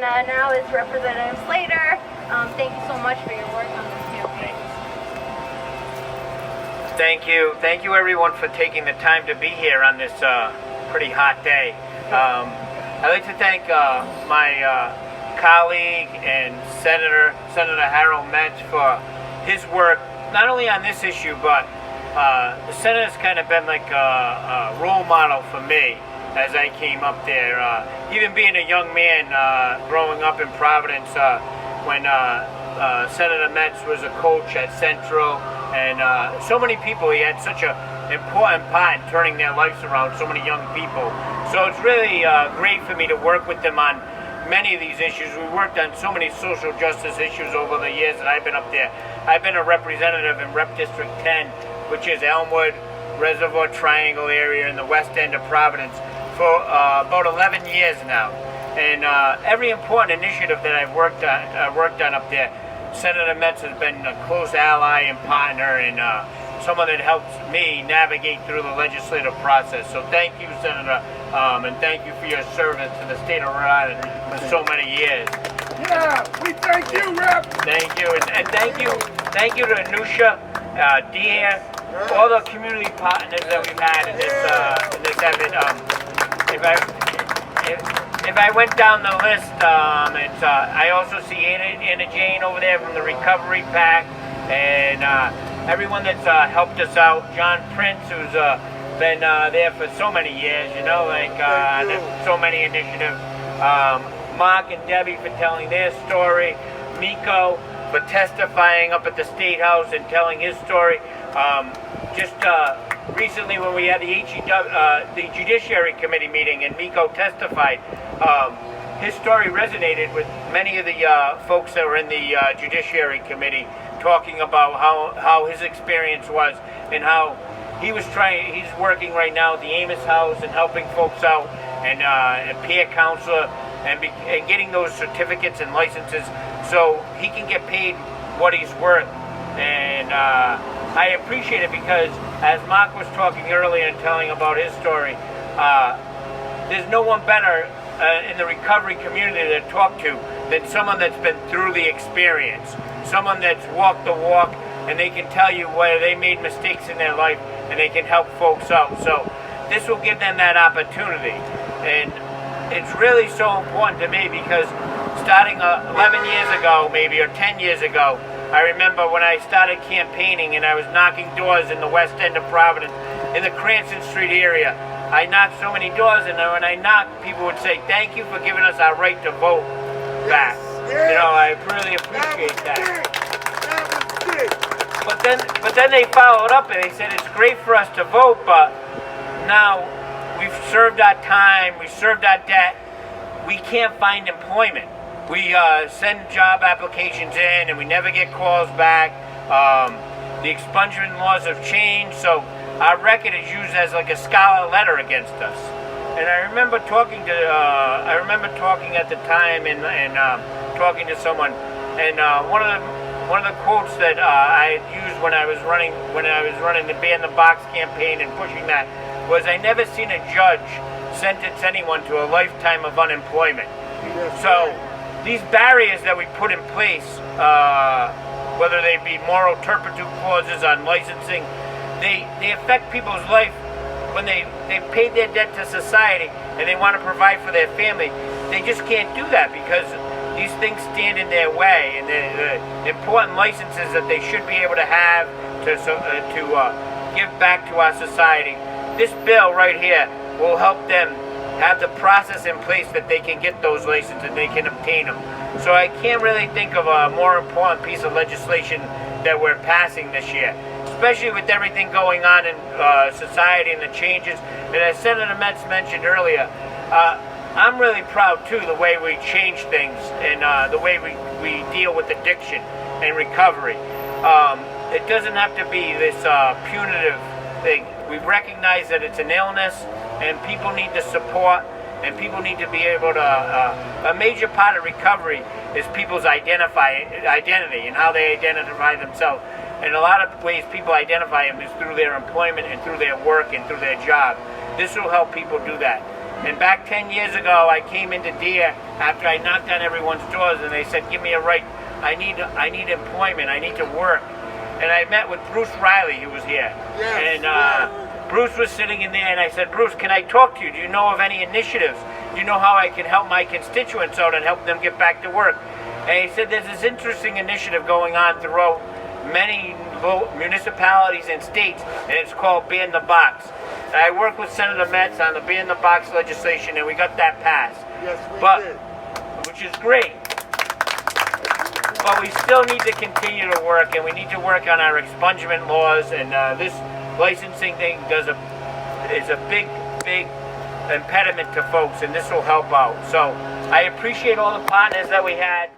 now is Representative Slater. Thank you so much for your work on this campaign. Thank you everyone for taking the time to be here on this pretty hot day. I'd like to thank my colleague and Senator Harold Metz for his work, not only on this issue, but the Senate has kind of been like a role model for me as I came up there. Even being a young man growing up in Providence, when Senator Metz was a coach at Central, and so many people, he had such an important part in turning their lives around, so many young people. So it's really great for me to work with them on many of these issues. We worked on so many social justice issues over the years that I've been up there. I've been a representative in Rep District 10, which is Elmwood, Reservoir Triangle area in the west end of Providence, for about 11 years now. And every important initiative that I've worked on up there, Senator Metz has been a close ally and partner, and someone that helps me navigate through the legislative process. So thank you, Senator, and thank you for your service to the state of Rhode Island for so many years. Yeah, we thank you, Rep. Thank you, and thank you to Anusha, Deer, all the community partners that we've had in this effort. If I went down the list, I also see Anna Jane over there from the Recovery PAC, and everyone that's helped us out. John Prince, who's been there for so many years, so many initiatives. Mark and Debbie for telling their story. Miko for testifying up at the State House and telling his story. Just recently when we had the Judiciary Committee meeting and Miko testified, his story resonated with many of the folks that were in the Judiciary Committee, talking about how his experience was and how he's working right now at the Amos House and helping folks out, and a peer counselor, and getting those certificates and licenses so he can get paid what he's worth. And I appreciate it because, as Mark was talking earlier and telling about his story, there's no one better in the recovery community to talk to than someone that's been through the experience, someone that's walked the walk, and they can tell you where they made mistakes in their life and they can help folks out. So this will give them that opportunity. And it's really so important to me because starting 11 years ago, maybe, or 10 years ago, I remember when I started campaigning and I was knocking doors in the west end of Providence, in the Cranston Street area. I knocked so many doors, and when I knocked, people would say, "Thank you for giving us our right to vote back." Yes. I really appreciate that. But then they followed up and they said, "It's great for us to vote, but now we've served our time, we've served our debt, we can't find employment. We send job applications in and we never get calls back. The expungement laws have changed, so our record is used as like a scarlet letter against us." And I remember talking at the time and talking to someone, and one of the quotes that I had used when I was running the Ban the Box campaign and pushing that was, "I never seen a judge sentence anyone to a lifetime of unemployment." So these barriers that we put in place, whether they be moral turpitude clauses on licensing, they affect people's life when they paid their debt to society and they want to provide for their family. They just can't do that because these things stand in their way, and the important licenses that they should be able to have to give back to our society. This bill right here will help them have the process in place that they can get those licenses and they can obtain them. So I can't really think of a more important piece of legislation that we're passing this year, especially with everything going on in society and the changes. And as Senator Metz mentioned earlier, I'm really proud too the way we change things and the way we deal with addiction and recovery. It doesn't have to be this punitive thing. We recognize that it's an illness and people need the support, and people need to be able to, a major part of recovery is people's identity and how they identify themselves. And a lot of ways people identify them is through their employment and through their work and through their job. This will help people do that. And back 10 years ago, I came into Deer after I knocked on everyone's doors, and they said, "Give me a right. I need employment. I need to work." And I met with Bruce Riley, who was here. Yes, And Bruce was sitting in there, and I said, "Bruce, can I talk to you? Do you know of any initiatives? Do you know how I can help my constituents out and help them get back to work?" And he said, "There's this interesting initiative going on throughout many municipalities and states, and it's called Ban the Box." And I worked with Senator Metz on the Ban the Box legislation, and we got that passed. Yes, we did. Which is great. But we still need to continue to work, and we need to work on our expungement laws, and this licensing thing is a big impediment to folks, and this will help out. So I appreciate all the partners that we had.